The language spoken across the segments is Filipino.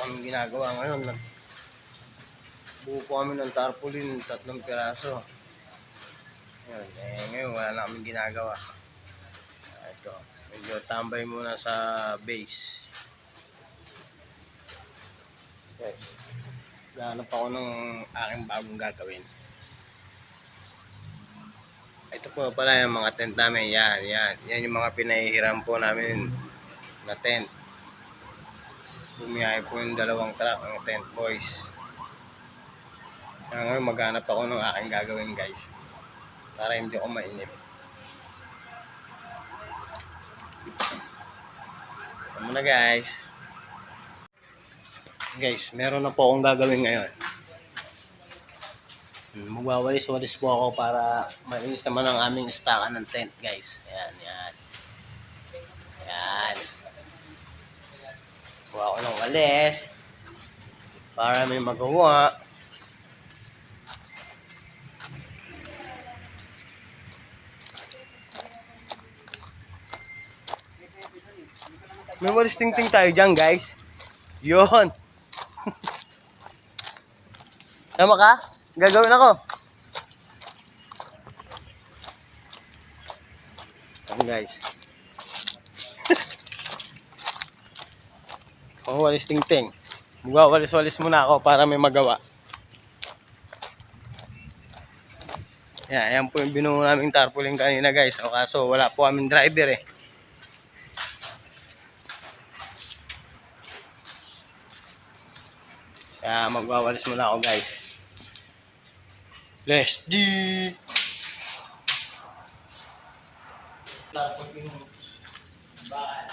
kami ginagawa ngayon. Buo po kami ng tarpaulin, 3 piraso. Yun, ngayon wala na kami ginagawa. Ito, medyo tambay muna sa base. Okay. Gahanap ako ng aking bagong gagawin. Ito po pala yung mga tent namin. Yan yung mga pinahihiram po namin na tent. Bumiyahe po yung 2 truck ng tent boys. Ngayon maghanap ako ng aking gagawin guys. Para hindi ako mainip. Ito muna guys. Guys, meron na po akong gagawin ngayon. Magwawalis-walis po ako para mainis naman ang aming stockan ng tent guys. Yan. Kuha ko ng walis para may magawa. May walis ting-ting tayo dyan guys. Yun. Tama ka? Gagawin ako. Yan guys. Walis ting-ting. Magwawalis-walis muna ako para may magawa. Yan po yung binuo naming tarpaulin kanina guys. O kaso wala po kaming driver eh. Kaya magwawalis muna ako guys. Let's do. Bye.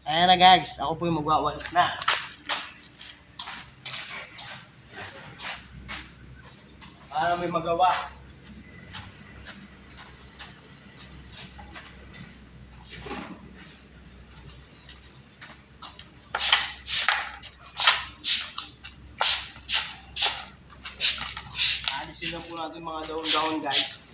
Ayan na guys, ako po yung magwawalis na. Para may magawa. Alisin lang po natin mga daon-daon guys.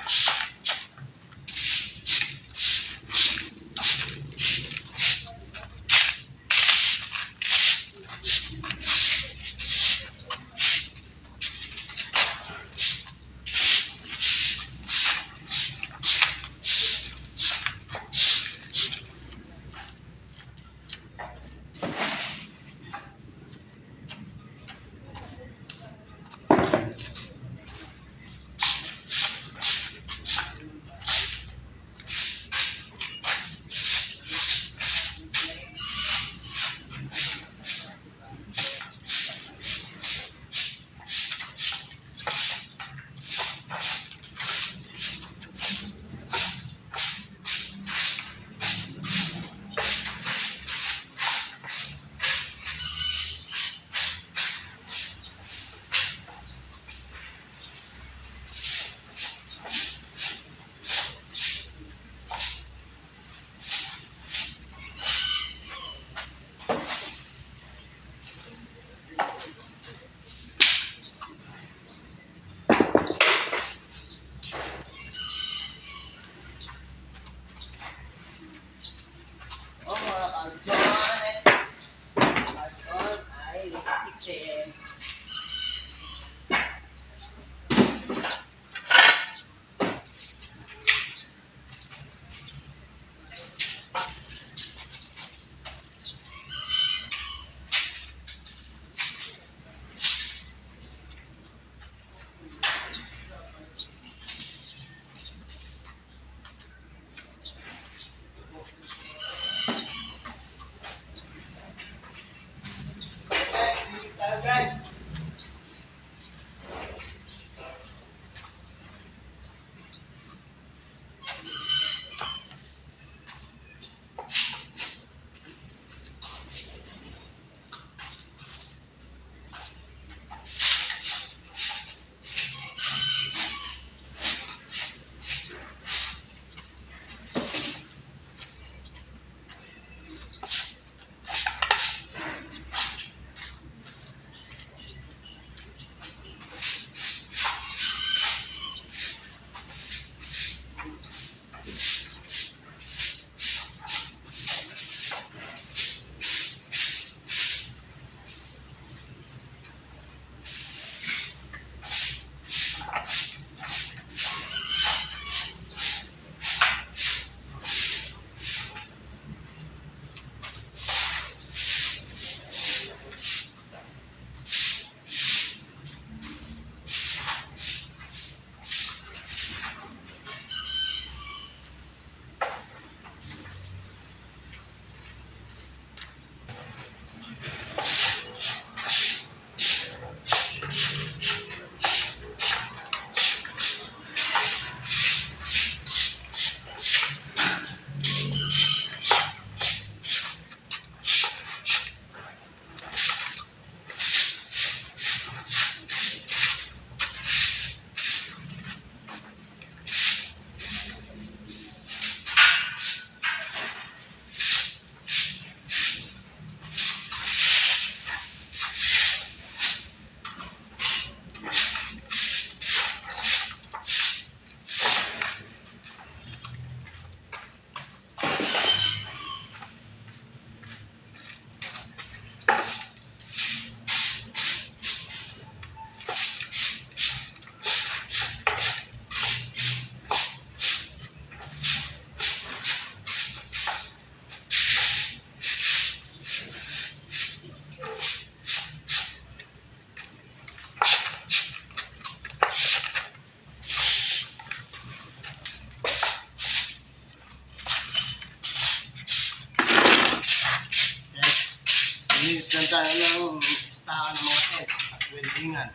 Maglinis lang tayo ng istakan ng mga tent at weldingan.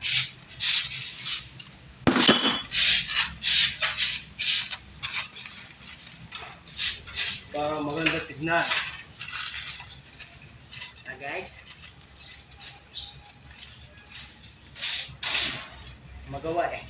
Para maganda tignan. Na guys, magawa eh.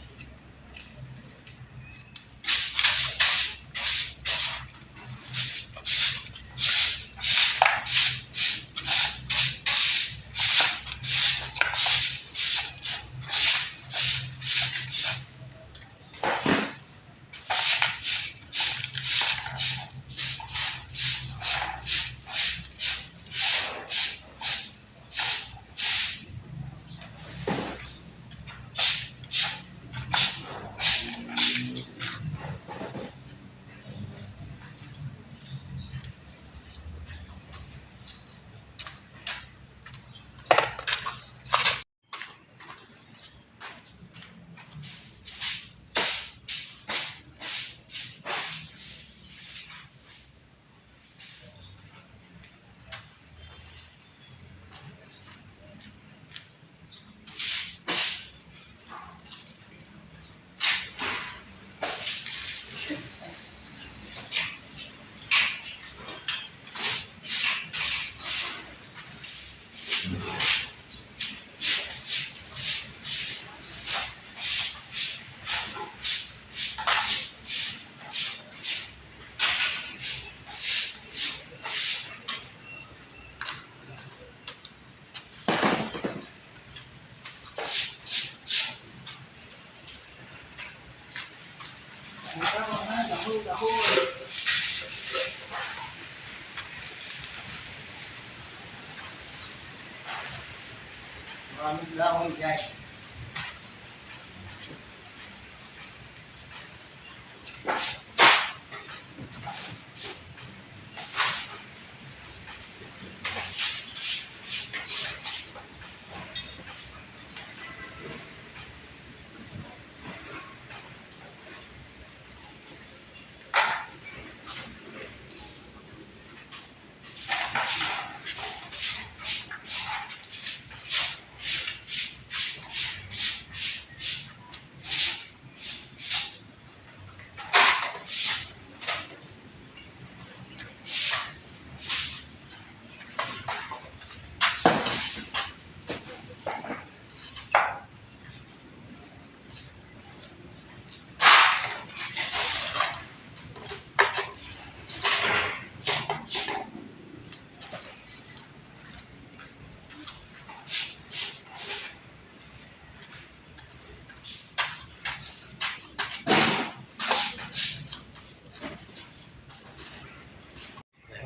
Maraming lahon guys.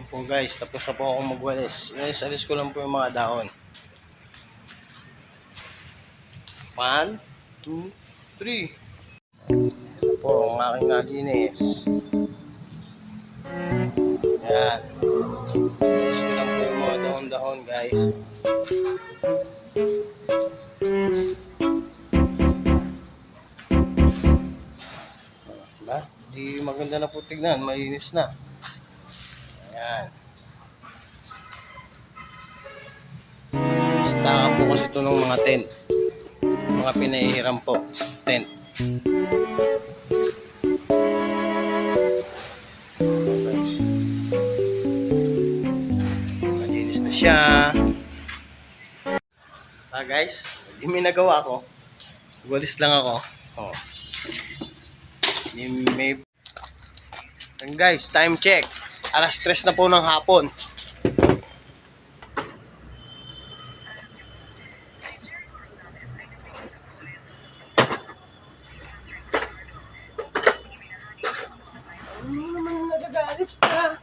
Po guys, tapos na po akong magwalis. Alis ko lang po yung mga dahon. 1, 2, 3. Ito po ang aking nalinis. Yan. Alis ko lang po yung mga dahon-dahon guys. Diba? Di maganda na po tignan, malinis na. Ayan. Stakan po kasi ito ng mga tent. Mga pinahihiram po. Tent. Malinis na siya. Guys, hindi may nagawa ko. Walis lang ako. Oh. May... And guys, time check. 3:00 na po ng hapon. Ano naman nagagalit ka?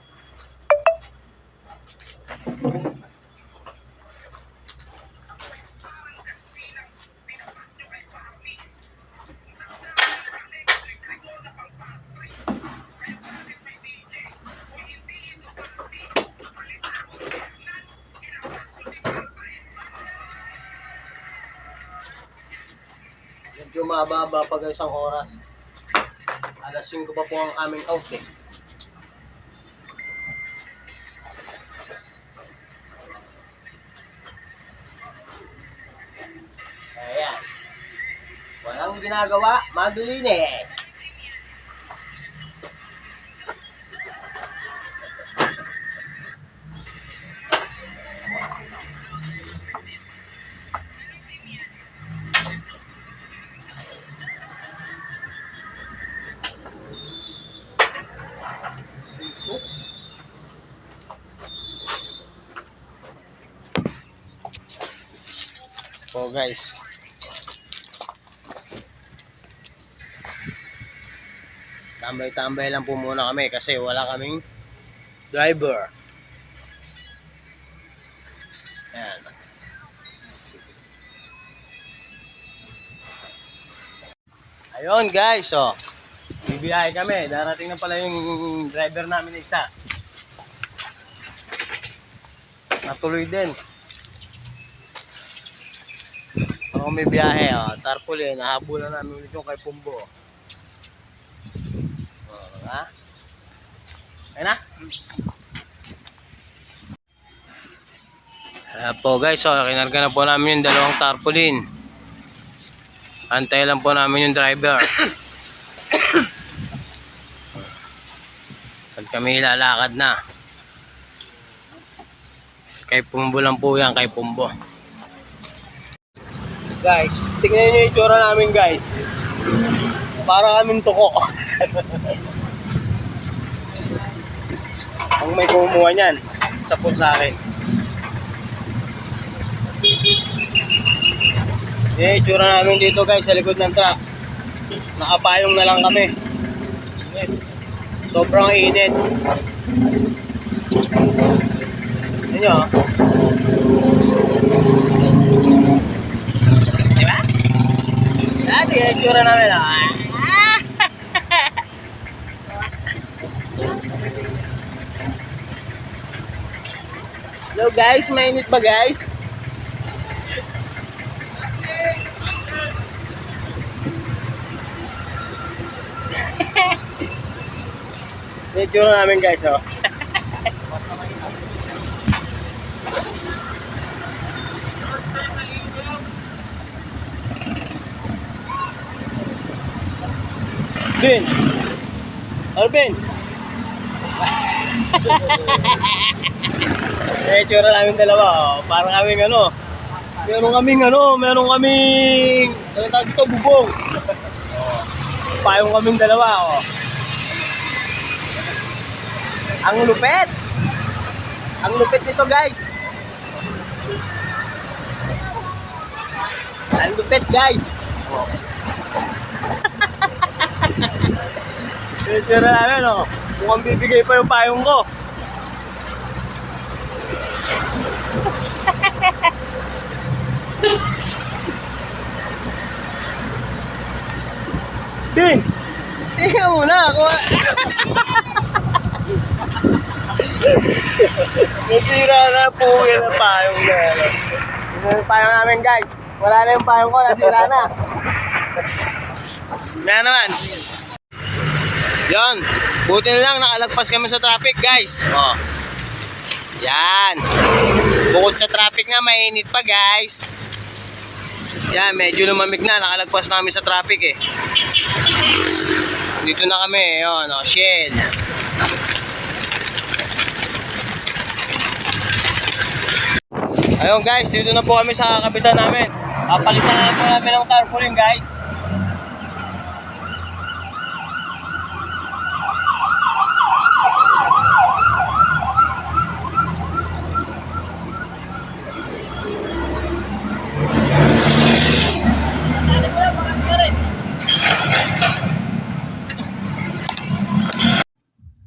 Medyo mababa pag isang oras. 5:00 pa po ang aming out eh. ginagawa? Maglinis. So guys, tambay-tambay lang po muna kami kasi wala kaming driver. Ayan. Ayun guys, oh. Bibiyahe kami. Darating na pala yung driver namin na isa. Natuloy din. Ako may biyahe, oh. Tarpaulin, nahabulan namin ulit yung kay Pumbo. Oh, ha? Ayun na? Po guys, so kinarga na po namin yung dalawang tarpaulin. Antay lang po namin yung driver. Pag kami lalakad na. Kay Pumbo lang po yan, kay Pumbo. Guys, tingnan nyo yung itsura namin guys. Para kaming tuko. Ang may kumuha niyan, sapot sa akin. Yung itsura namin dito guys, sa likod ng truck. Nakapayong na lang kami. Sobrang init. Ano nyo? Diba? Dati yung itsura namin. Hello guys, mainit ba guys? Yung itsura namin guys, oh. Ben! Alvin! Yung itsura namin dalawa, oh. Parang kaming ano. Meron kaming ano tawag dito, bubong. Oh. Payong kaming dalawa, oh. Ang lupit! Ang lupit nito guys! Ang lupit guys! Sira namin, oh. Mukhang bibigay pa yung payong ko. Din! Tingnan mo na ako. Nasira na po yung payong na. Yung payong namin guys. Wala na yung payong ko, nasira na. Yan naman. Yan. Buti na lang nakalagpas kami sa traffic guys. Oh. Yan. Bukod sa traffic nga, mainit pa guys. Yan, medyo lumamig na. Nakalagpas na kami sa traffic eh. Dito na kami. Yun, oh, Shell. Ayun guys, dito na po kami sa kapitan namin. Papalitan na po namin ng tarpaulin guys.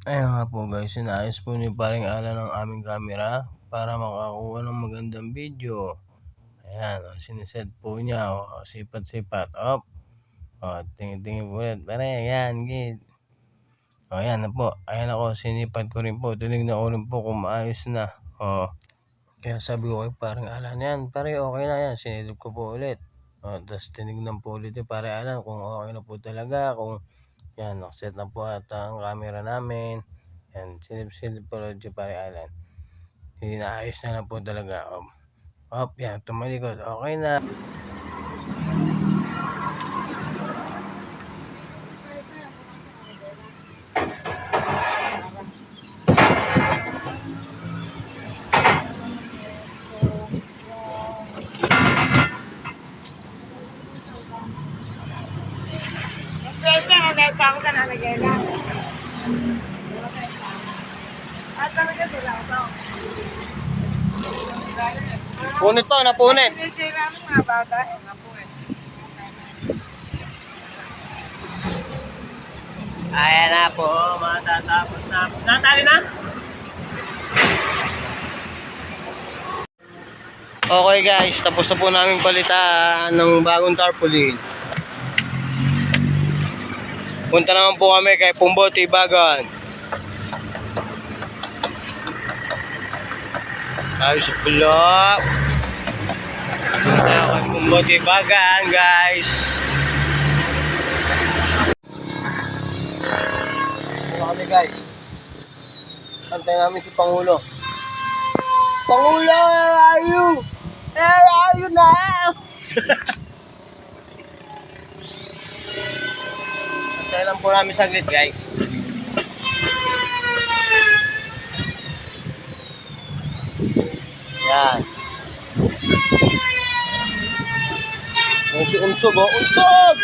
Ayun nga po guys, inaayos po ni paring Alan ng aming camera para makakuha ng magandang video. Ayan, oh, siniset po niya, oh, sipat-sipat, op. Oh, tingin-tingin po ulit, pare, ayan, gid. Oh, ayan na po, ayan ako, sinipat ko rin po, tinignan ko rin po kung maayos na. Oh, kaya sabi ko kay paring Alan, yan, pare, okay na yan, sinilip ko po ulit. Oh, tapos tinignan po ulit yung paring Alan kung okay na po talaga, kung yan, nakaset na po at ang camera namin. Yan, silip-silip po ulit yung paring Alan. Inaayos na lang po talaga. Yan, tumalikod. Okay na. Pako ka na nagela. At talaga sila ako. Punit po, napunit. Hindi sila ng mga bata. Ayan na po, matatapos na. Natali na? Okay guys, tapos na po namin palitan ng bagong tarpaulin. Punta naman po kami kay Pumbo Tibagan. Ayos sa pulok. Punta ako kay Pumbo Tibagan guys. Punta kami guys. Antay namin si Pangulo. Pangulo, where are you? Where are you now? Antay lang po namin saglit guys. Yan. Unsog oh, unsog!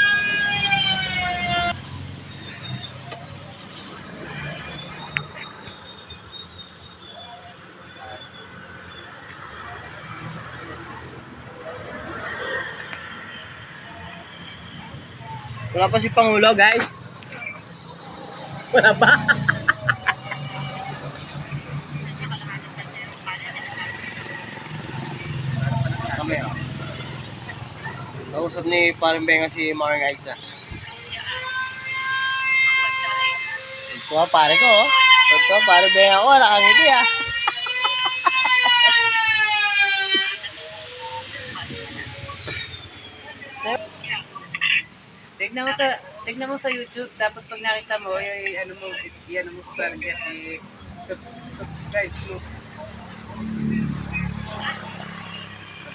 Wala pa si Pangulo guys. Wala pa. Kami oh. Nausap ni Parang Benga si Marang Aisa. Ito pare ko oh. Ito Parang Benga ko. Wala kang hindi ah. Tignan mo sa YouTube, tapos pag nakita mo, ano mo, i-ano mo sa barangay, subscribe mo.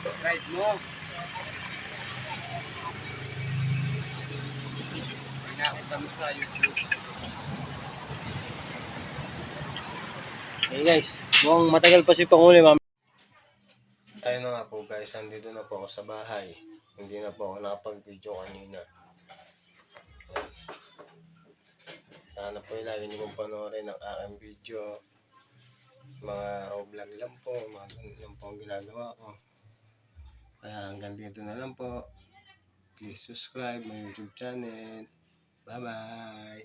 Subscribe mo. Pag nakita mo sa YouTube. Hey guys, mukhang matagal pa si Pangulo ma'am. Ayun na nga po guys, andito na po ako sa bahay. Hindi na po ako nakapag-video kanina. Sana po lagi niyo pong panoorin ang aking video. Mga vlog lang po, mga ganun lang po ang ginagawa ko. Kaya hanggang dito na lang po. Please subscribe my YouTube channel. Bye bye!